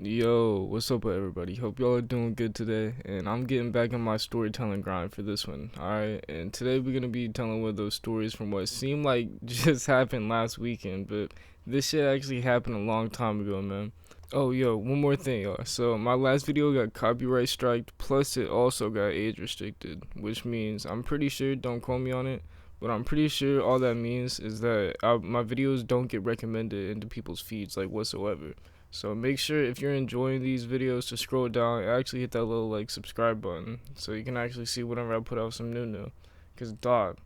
Yo, what's up, everybody? Hope y'all are doing good today. And I'm getting back on my storytelling grind for this one. Alright, and today we're gonna be telling one of those stories from what seemed like just happened last weekend, but this shit actually happened a long time ago, man. Oh, yo, one more thing, y'all. So, my last video got copyright striked, plus it also got age restricted, which means I'm pretty sure, don't quote me on it, but I'm pretty sure all that means is that my videos don't get recommended into people's feeds, like, whatsoever. So make sure if you're enjoying these videos to scroll down and actually hit that little like subscribe button so you can actually see whenever I put out some new. Cause dog,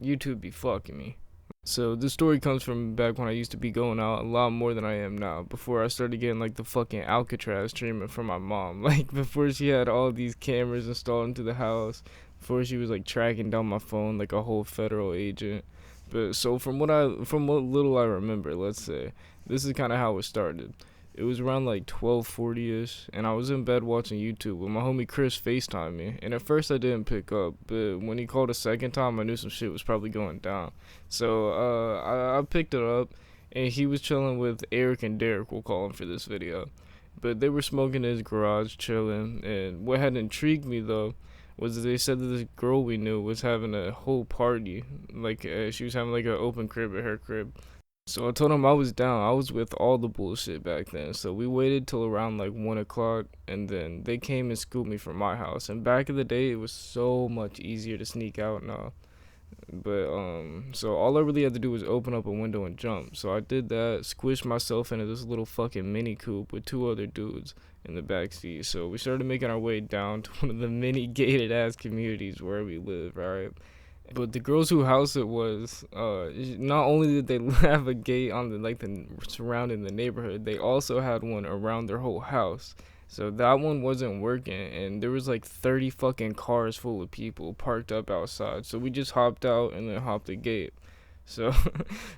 YouTube be fucking me. So this story comes from back when I used to be going out a lot more than I am now. Before I started getting like the fucking Alcatraz treatment from my mom. Like before she had all these cameras installed into the house. Before she was like tracking down my phone like a whole federal agent. But so from what little I remember, let's say, this is kind of how it started. It was around like 12:40ish, and I was in bed watching YouTube when my homie Chris FaceTimed me. And at first I didn't pick up, but when he called a second time, I knew some shit was probably going down. So I picked it up, and he was chilling with Eric and Derek. We'll call him for this video. But they were smoking in his garage, chilling. And what had intrigued me though was that they said that this girl we knew was having a whole party, like she was having like an open crib at her crib. So I told him I was down. I was with all the bullshit back then. So we waited till around like 1 o'clock, and then they came and scooped me from my house. And back in the day, it was so much easier to sneak out now. But so all I really had to do was open up a window and jump. So I did that, squished myself into this little fucking mini coupe with two other dudes in the back seat. So we started making our way down to one of the many gated ass communities where we live, right? But the girls who house it was, not only did they have a gate on the surrounding the neighborhood, they also had one around their whole house. So that one wasn't working, and there was like 30 fucking cars full of people parked up outside. So we just hopped out and then hopped the gate. So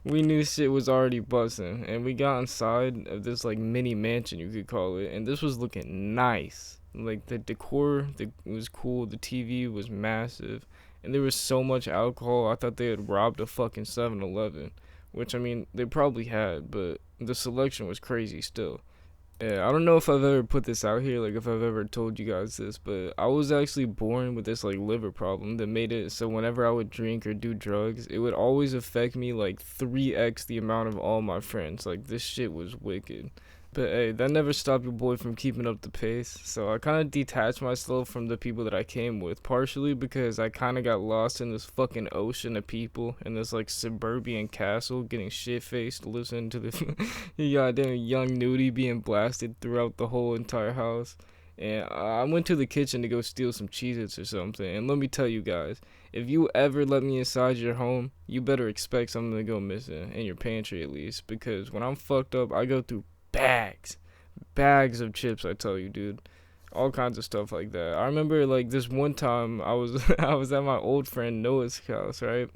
we knew shit was already buzzing, and we got inside of this like mini mansion, you could call it, and this was looking nice. Like the decor, was cool. The TV was massive, and there was so much alcohol. I thought they had robbed a fucking 7-Eleven, which I mean they probably had, but the selection was crazy still. Yeah, I don't know if I've ever put this out here, like if I've ever told you guys this, but I was actually born with this like liver problem that made it so whenever I would drink or do drugs, it would always affect me like 3x the amount of all my friends. Like this shit was wicked. But hey, that never stopped your boy from keeping up the pace. So I kind of detached myself from the people that I came with, partially because I kind of got lost in this fucking ocean of people in this like suburban castle, getting shit faced, listening to the goddamn young nudie being blasted throughout the whole entire house. And I went to the kitchen to go steal some Cheez-Its or something. And let me tell you guys, if you ever let me inside your home, you better expect something to go missing, in your pantry at least. Because when I'm fucked up, I go through bags of chips, I tell you, dude. All kinds of stuff like that. I remember like this one time I was I was at my old friend Noah's house, right?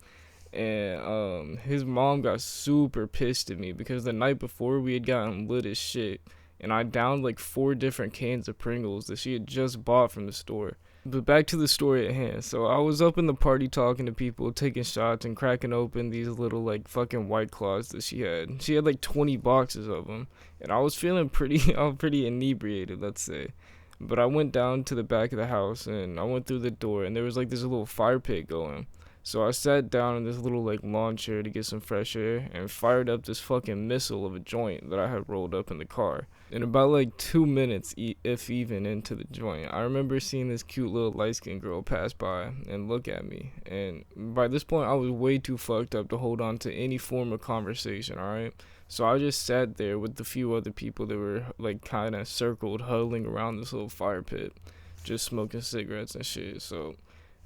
And his mom got super pissed at me because the night before we had gotten lit as shit, and I downed like 4 different cans of Pringles that she had just bought from the store. But back to the story at hand. So I was up in the party talking to people, taking shots and cracking open these little like fucking White Claws that she had. She had like 20 boxes of them, and I was feeling pretty, I was pretty inebriated, let's say. But I went down to the back of the house and I went through the door, and there was like this little fire pit going. So I sat down in this little like lawn chair to get some fresh air and fired up this fucking missile of a joint that I had rolled up in the car. In about like 2 minutes, if even, into the joint, I remember seeing this cute little light skinned girl pass by and look at me. And by this point, I was way too fucked up to hold on to any form of conversation, alright? So I just sat there with the few other people that were like kind of circled, huddling around this little fire pit, just smoking cigarettes and shit. So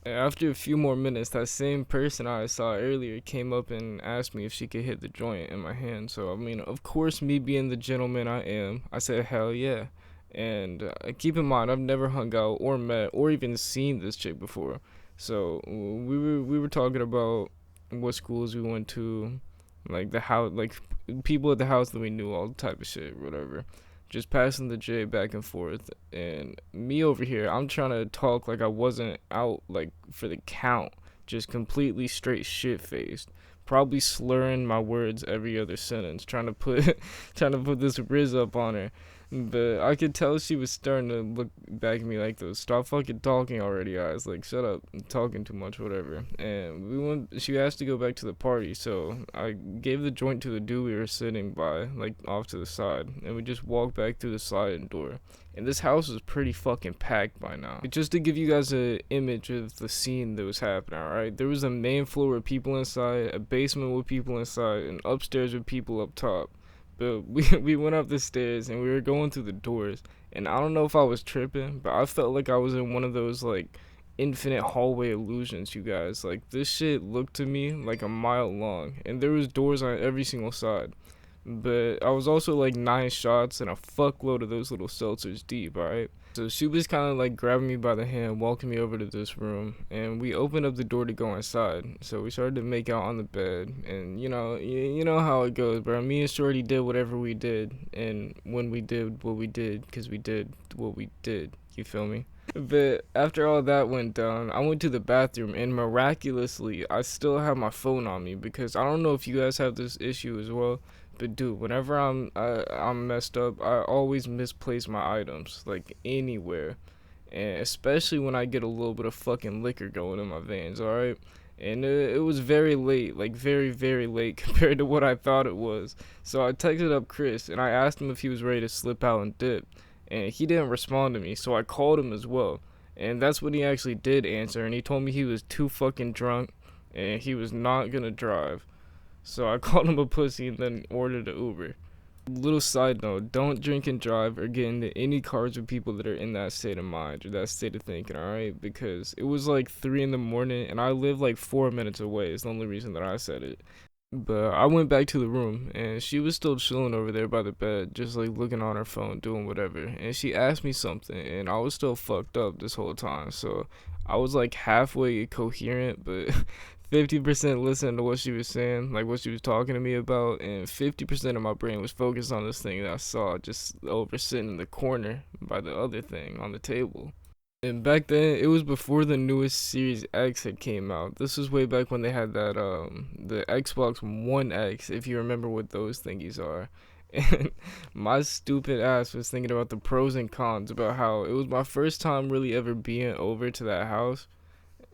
after a few more minutes, that same person I saw earlier came up and asked me if she could hit the joint in my hand. So, I mean, of course, me being the gentleman I am, I said, hell yeah. And keep in mind, I've never hung out or met or even seen this chick before. So, we were talking about what schools we went to, like the house, like people at the house that we knew, all type of shit, whatever, just passing the J back and forth. And me over here, I'm trying to talk like I wasn't out like for the count, just completely straight shit faced, probably slurring my words every other sentence, trying to put trying to put this riz up on her. But I could tell she was starting to look back at me like those stop fucking talking already eyes. Like, shut up, I'm talking too much, whatever. And she asked to go back to the party, so I gave the joint to the dude we were sitting by, like off to the side, and we just walked back through the sliding door. And this house was pretty fucking packed by now. Just to give you guys an image of the scene that was happening, alright? There was a main floor with people inside, a basement with people inside, and upstairs with people up top. But we went up the stairs and we were going through the doors. And I don't know if I was tripping, but I felt like I was in one of those, like, infinite hallway illusions, you guys. Like, this shit looked to me like a mile long. And there was doors on every single side. But I was also like 9 shots and a fuckload of those little seltzers deep, alright? So she was kind of like grabbing me by the hand, walking me over to this room, and we opened up the door to go inside. So we started to make out on the bed, and you know how it goes, bro. Me and Shorty did whatever we did, and when we did what we did, because we did what we did, you feel me? But after all that went down, I went to the bathroom, and miraculously, I still have my phone on me, because I don't know if you guys have this issue as well. But dude, whenever I'm messed up, I always misplace my items, like anywhere, and especially when I get a little bit of fucking liquor going in my veins, alright? And it was very late, like very, very late compared to what I thought it was. So I texted up Chris, and I asked him if he was ready to slip out and dip, and he didn't respond to me, so I called him as well. And that's when he actually did answer, and he told me he was too fucking drunk, and he was not gonna drive. So I called him a pussy and then ordered an Uber. Little side note, don't drink and drive or get into any cars with people that are in that state of mind or that state of thinking, alright? Because it was like 3 in the morning and I live like 4 minutes away. It's the only reason that I said it. But I went back to the room and she was still chilling over there by the bed, just like looking on her phone, doing whatever. And she asked me something and I was still fucked up this whole time. So I was like halfway coherent, but 50% listening to what she was saying, like what she was talking to me about, and 50% of my brain was focused on this thing that I saw just over sitting in the corner by the other thing on the table. And back then, it was before the newest Series X had came out. This was way back when they had that, the Xbox One X, if you remember what those thingies are. And my stupid ass was thinking about the pros and cons, about how it was my first time really ever being over to that house.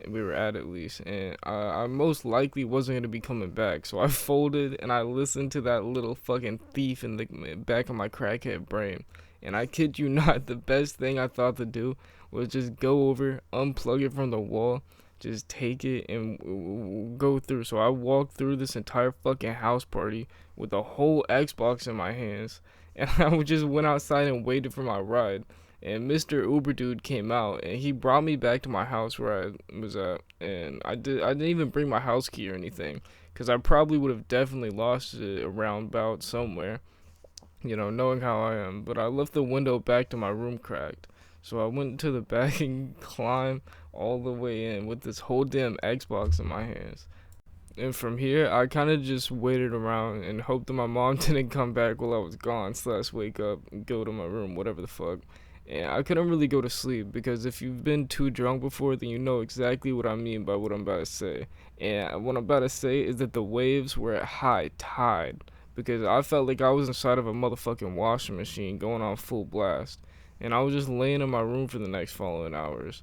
We were at least, and I most likely wasn't gonna be coming back, so I folded and I listened to that little fucking thief in the back of my crackhead brain. And I kid you not, the best thing I thought to do was just go over, unplug it from the wall, just take it and go through. So I walked through this entire fucking house party with the whole Xbox in my hands, and I just went outside and waited for my ride. And Mr. Uber dude came out and he brought me back to my house where I was at, and I didn't even bring my house key or anything, because I probably would have definitely lost it around about somewhere, knowing how I am. But I left the window back to my room cracked, so I went to the back and climbed all the way in with this whole damn Xbox in my hands. And from here, I kind of just waited around and hoped that my mom didn't come back while I was gone, / wake up and go to my room, whatever the fuck. And I couldn't really go to sleep, because if you've been too drunk before, then you know exactly what I mean by what I'm about to say. And what I'm about to say is that the waves were at high tide, because I felt like I was inside of a motherfucking washing machine going on full blast. And I was just laying in my room for the next following hours.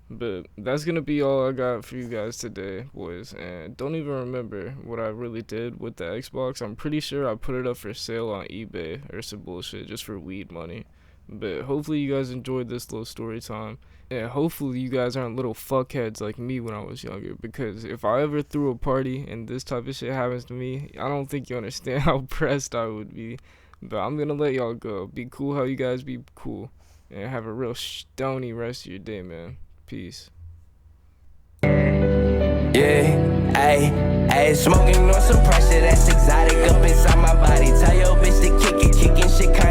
But that's gonna be all I got for you guys today, boys. And don't even remember what I really did with the Xbox. I'm pretty sure I put it up for sale on eBay or some bullshit just for weed money. But hopefully you guys enjoyed this little story time. And hopefully you guys aren't little fuckheads like me when I was younger. Because if I ever threw a party and this type of shit happens to me, I don't think you understand how pressed I would be. But I'm gonna let y'all go. Be cool how you guys be cool. And have a real stony rest of your day, man. Peace. Yeah, ayy, smoking on some pressure that's exotic up inside my body. Tell your bitch to kick it, kicking shit kinda